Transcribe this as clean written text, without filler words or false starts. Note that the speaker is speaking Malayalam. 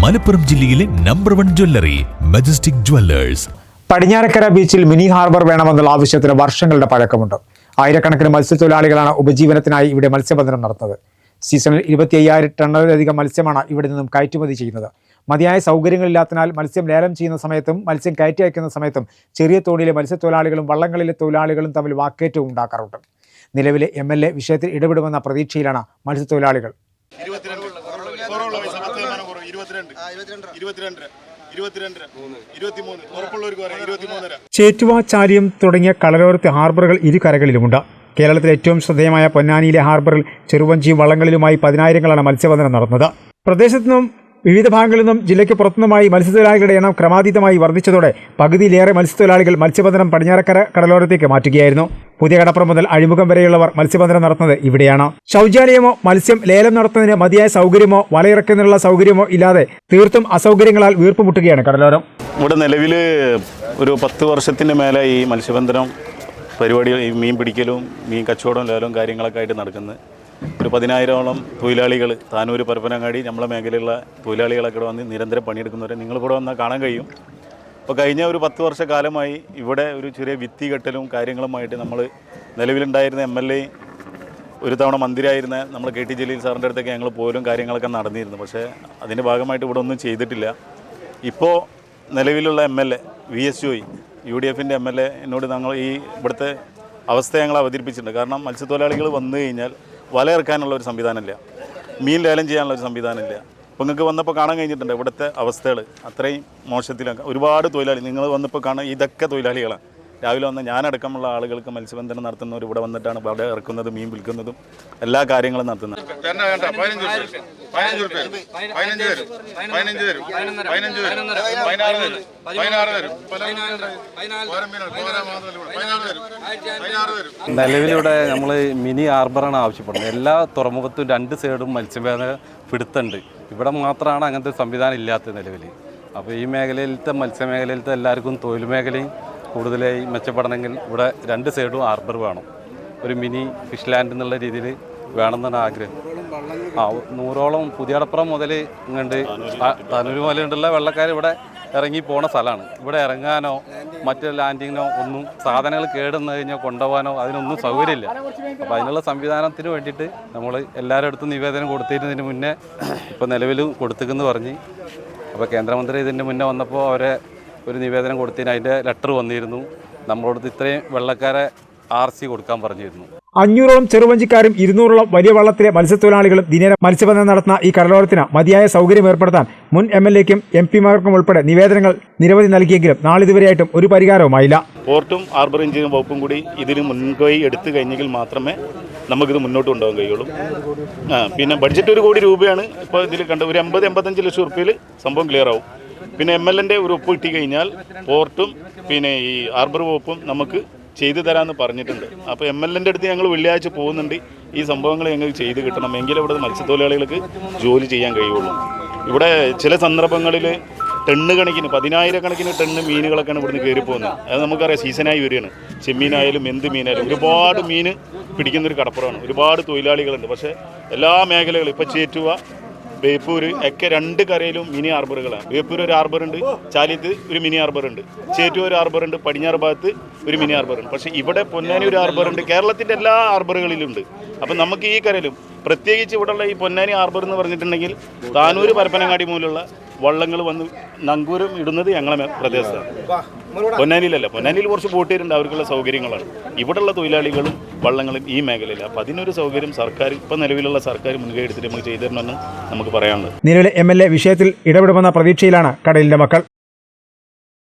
മലപ്പുറം ജില്ലയിലെ number 1 jewellery majestic Jewellers. Padinjarakkara ബീച്ചിൽ മിനി ഹാർബർ വേണമെന്നുള്ള ആവശ്യത്തിന് വർഷങ്ങളുടെ പഴക്കമുണ്ട്. ആയിരക്കണക്കിന് മത്സ്യത്തൊഴിലാളികളാണ് ഉപജീവനത്തിനായി ഇവിടെ മത്സ്യബന്ധനം നടത്തുന്നത്. സീസണിൽ 25,000 ടണ്ണിലധികം മത്സ്യമാണ് ഇവിടെ നിന്നും കയറ്റുമതി ചെയ്യുന്നത്. മതിയായ സൗകര്യങ്ങളില്ലാത്തതിനാൽ മത്സ്യം ലേലം ചെയ്യുന്ന സമയത്തും മത്സ്യം കയറ്റി അയക്കുന്ന സമയത്തും ചെറിയ തോണിയിലെ മത്സ്യത്തൊഴിലാളികളും വള്ളങ്ങളിലെ തൊഴിലാളികളും തമ്മിൽ വാക്കേറ്റവും ഉണ്ടാക്കാറുണ്ട്. നിലവിലെ MLA വിഷയത്തിൽ ഇടപെടുമെന്ന പ്രതീക്ഷയിലാണ് മത്സ്യത്തൊഴിലാളികൾ. ചേറ്റുവ, ചാലിയം തുടങ്ങിയ കടലോരത്തെ ഹാർബറുകൾ ഇരു കരകളിലുമുണ്ട്. കേരളത്തിലെ ഏറ്റവും ശ്രദ്ധേയമായ പൊന്നാനിയിലെ ഹാർബറിൽ ചെറുവഞ്ചി വള്ളങ്ങളിലുമായി 10,000-ങ്ങളാണ് മത്സ്യബന്ധനം നടന്നത്. പ്രദേശത്തു നിന്നും വിവിധ ഭാഗങ്ങളിൽ നിന്നും ജില്ലയ്ക്ക് പുറത്തുനിന്നുമായി മത്സ്യത്തൊഴിലാളികളുടെ എണ്ണം ക്രമാതീതമായി വർദ്ധിച്ചതോടെ പകുതിയിലേറെ മത്സ്യത്തൊഴിലാളികൾ മത്സ്യബന്ധനം പടിഞ്ഞാറക്കര കടലോരത്തേക്ക് മാറ്റുകയായിരുന്നു. പുതിയ കടപ്പുറം മുതൽ അഴിമുഖം വരെയുള്ളവർ മത്സ്യബന്ധനം നടത്തുന്നത് ഇവിടെയാണ്. ശൗചാലയമോ മത്സ്യം ലേലം നടത്തുന്നതിന് മതിയായ സൗകര്യമോ വലയിറക്കുന്നതിനുള്ള സൗകര്യമോ ഇല്ലാതെ തീർത്തും അസൗകര്യങ്ങളാൽ വീർപ്പുമുട്ടുകയാണ് കടലോരം. ഇവിടെ നിലവിൽ ഒരു 10 വർഷത്തിന് മേലെ ഈ മത്സ്യബന്ധനം പരിപാടി, മീൻ പിടിക്കലും മീൻ കച്ചവടവും ലേലവും കാര്യങ്ങളൊക്കെ ആയിട്ട് നടക്കുന്നത്. ഒരു 10,000-ഓളം തൊഴിലാളികൾ താനൂർ, പരപ്പനങ്ങാടി നമ്മളെ മേഖലയിലുള്ള തൊഴിലാളികളൊക്കെ വന്ന് നിരന്തരം പണിയെടുക്കുന്നവരെ നിങ്ങളിവിടെ വന്നാൽ കാണാൻ കഴിയും. അപ്പോൾ കഴിഞ്ഞ ഒരു 10 വർഷക്കാലമായി ഇവിടെ ഒരു ചെറിയ ഭിത്തി കെട്ടലും കാര്യങ്ങളുമായിട്ട് നമ്മൾ നിലവിലുണ്ടായിരുന്ന MLA, ഒരു തവണ മന്ത്രിയായിരുന്ന നമ്മൾ KT ജലീൽ സാറിൻ്റെ അടുത്തൊക്കെ ഞങ്ങൾ പോലും കാര്യങ്ങളൊക്കെ നടന്നിരുന്നു. പക്ഷേ അതിൻ്റെ ഭാഗമായിട്ട് ഇവിടെ ഒന്നും ചെയ്തിട്ടില്ല. ഇപ്പോൾ നിലവിലുള്ള MLA VS ജോയി, UDFൻ്റെ MLA എന്നോട് ഞങ്ങൾ ഈ ഇവിടുത്തെ അവസ്ഥ ഞങ്ങൾ അവതരിപ്പിച്ചിട്ടുണ്ട്. കാരണം മത്സ്യത്തൊഴിലാളികൾ വന്നു കഴിഞ്ഞാൽ വല ഇറക്കാനുള്ള ഒരു സംവിധാനമില്ല, മീൻ ലേലം ചെയ്യാനുള്ള ഒരു സംവിധാനമില്ല. അപ്പോൾ നിങ്ങൾക്ക് വന്നപ്പോൾ കാണാൻ കഴിഞ്ഞിട്ടുണ്ട് ഇവിടുത്തെ അവസ്ഥകൾ അത്രയും മോശത്തിലാണ്. ഒരുപാട് തൊഴിലാളി നിങ്ങൾ വന്നപ്പോൾ കാണാൻ ഇതൊക്കെ തൊഴിലാളികളാണ്. രാവിലെ വന്ന ഞാനടക്കമുള്ള ആളുകൾക്ക് മത്സ്യബന്ധനം നടത്തുന്നവർ ഇവിടെ വന്നിട്ടാണ് വല ഇറക്കുന്നതും മീൻ വിൽക്കുന്നതും എല്ലാ കാര്യങ്ങളും നടത്തുന്നത്. നിലവിലിവിടെ നമ്മൾ മിനി ഹാർബറാണ് ആവശ്യപ്പെടുന്നത്. എല്ലാ തുറമുഖത്തും 2 സൈഡും മത്സ്യബന്ധന പിടുത്തുണ്ട്. ഇവിടെ മാത്രമാണ് അങ്ങനത്തെ സംവിധാനം ഇല്ലാത്ത നിലവിൽ. അപ്പോൾ ഈ മേഖലയിലത്തെ മത്സ്യമേഖലയിലത്തെ എല്ലാവർക്കും തൊഴിൽ മേഖലയും കൂടുതലായി മെച്ചപ്പെടണമെങ്കിൽ ഇവിടെ 2 സൈഡും ഹാർബർ വേണം. ഒരു മിനി ഫിഷ് ലാൻഡ് എന്നുള്ള രീതിയിൽ വേണമെന്നാണ് ആഗ്രഹം. 100ഓളം പുതിയടപ്പുറം മുതൽ ഇങ്ങോട്ട് തനൂർ മുതലുണ്ടുള്ള വെള്ളക്കാർ ഇവിടെ ഇറങ്ങി പോണ സ്ഥലമാണ്. ഇവിടെ ഇറങ്ങാനോ മറ്റു ലാൻഡിങ്ങിനോ ഒന്നും, സാധനങ്ങൾ കേടുവന്നു കഴിഞ്ഞാൽ കൊണ്ടുപോകാനോ അതിനൊന്നും സൗകര്യമില്ല. അപ്പോൾ അതിനുള്ള സംവിധാനത്തിന് വേണ്ടിയിട്ട് നമ്മൾ എല്ലാവരുടെ അടുത്തും നിവേദനം കൊടുത്തിരുന്നതിന് മുന്നേ ഇപ്പോൾ നിലവിൽ കൊടുത്തിക്കെന്ന് പറഞ്ഞ്, അപ്പോൾ കേന്ദ്രമന്ത്രി ഇതിൻ്റെ മുന്നേ വന്നപ്പോൾ അവരെ ഒരു നിവേദനം കൊടുത്തതിന് അതിൻ്റെ ലെറ്റർ വന്നിരുന്നു. നമ്മളോട് ഇത്രയും വെള്ളക്കാരെ RC കൊടുക്കാൻ പറഞ്ഞിരുന്നു. 500ഓളം ചെറുവഞ്ചിക്കാരും 200ഓളം വലിയ വള്ളത്തിലെ മത്സ്യത്തൊഴിലാളികളും ദിനേന മത്സ്യബന്ധനം നടത്തുന്ന ഈ കടലോരത്തിന് മതിയായ സൗകര്യം ഏർപ്പെടുത്താൻ മുൻ MLAക്കും MP-മാർക്കും ഉൾപ്പെടെ നിവേദനങ്ങൾ നിരവധി നൽകിയെങ്കിലും നാളിതുവരെയായിട്ടും ഒരു പരിഹാരവുമായില്ല. പോർട്ടും ഹാർബർ എഞ്ചിനീയറിംഗ് വകുപ്പും കൂടി ഇതിന് മുൻകൈ എടുത്തു കഴിഞ്ഞെങ്കിൽ മാത്രമേ നമുക്കിത് മുന്നോട്ട് കൊണ്ടുപോകാൻ കഴിയുള്ളൂ. പിന്നെ ബഡ്ജറ്റ് 1 കോടി രൂപയാണ് ഇപ്പോൾ ഇതിൽ കണ്ടത്. ഒരു 80-85 ലക്ഷം റുപ്യയിൽ സംഭവം ക്ലിയർ ആവും. പിന്നെ MLAൻ്റെ ഒരു ഒപ്പ് കിട്ടി കഴിഞ്ഞാൽ പോർട്ടും പിന്നെ ഈ ഹാർബർ വകുപ്പും നമുക്ക് ചെയ്തു തരാമെന്ന് പറഞ്ഞിട്ടുണ്ട്. അപ്പോൾ MLAൻ്റെ അടുത്ത് ഞങ്ങൾ വെള്ളിയാഴ്ച പോകുന്നുണ്ട്. ഈ സംഭവങ്ങൾ ഞങ്ങൾക്ക് ചെയ്ത് കിട്ടണം, എങ്കിലും ഇവിടെ മത്സ്യത്തൊഴിലാളികൾക്ക് ജോലി ചെയ്യാൻ കഴിയുള്ളൂ. ഇവിടെ ചില സന്ദർഭങ്ങളിൽ ടണ്ണ് കണക്കിന് 10,000-കണക്കിന് ടണ്ണ് മീനുകളൊക്കെയാണ് ഇവിടുന്ന് കയറി പോകുന്നത്. അത് നമുക്കറിയാം, സീസണായി വരികയാണ്. ചെമ്മീനായാലും എന്ത് മീനായാലും ഒരുപാട് മീൻ പിടിക്കുന്നൊരു കടപ്പുറമാണ്. ഒരുപാട് തൊഴിലാളികളുണ്ട്. പക്ഷേ എല്ലാ മേഖലകളും ഇപ്പോൾ ചേറ്റുവ, ബേപ്പൂർ ഒക്കെ 2 കരയിലും മിനി ഹാർബറുകളാണ്. ബേപ്പൂർ ഒരു ഹാർബറുണ്ട്, ചാലിയത്ത് ഒരു മിനി ഹാർബറുണ്ട്, ചേറ്റുവ ഒരു ഹാർബറുണ്ട്, പടിഞ്ഞാറ് ഭാഗത്ത് ഒരു മിനി ഹാർബറുണ്ട്. പക്ഷേ ഇവിടെ പൊന്നാനി ഒരു ഹാർബറുണ്ട്. കേരളത്തിൻ്റെ എല്ലാ ഹാർബറുകളിലും ഉണ്ട്. അപ്പം നമുക്ക് ഈ കരയിലും പ്രത്യേകിച്ച് ഇവിടെയുള്ള ഈ പൊന്നാനി ഹാർബർ എന്ന് പറഞ്ഞിട്ടുണ്ടെങ്കിൽ താനൂർ, പരപ്പനങ്ങാടി മൂലമുള്ള വള്ളങ്ങൾ വന്ന് നങ്കൂരം ഇടുന്നത് ഞങ്ങളെ പ്രദേശത്താണ്. പൊന്നാനിയിലല്ല, പൊന്നാനിയിൽ കുറച്ച് ബോട്ടുകാരുണ്ട്, അവർക്കുള്ള സൗകര്യങ്ങളാണ്. ഇവിടെയുള്ള തൊഴിലാളികളും വള്ളങ്ങളും ഈ മേഖലയില്ല. അപ്പം അതിനൊരു സൗകര്യം സർക്കാർ, ഇപ്പം നിലവിലുള്ള സർക്കാർ മുൻകൈ എടുത്തിട്ട് നമുക്ക് ചെയ്തു തരണമെന്ന് നമുക്ക് പറയാനുള്ളത്. നിലവിലെ MLA വിഷയത്തിൽ ഇടപെടുമെന്ന പ്രതീക്ഷയിലാണ് കടലിന്റെ മക്കൾ.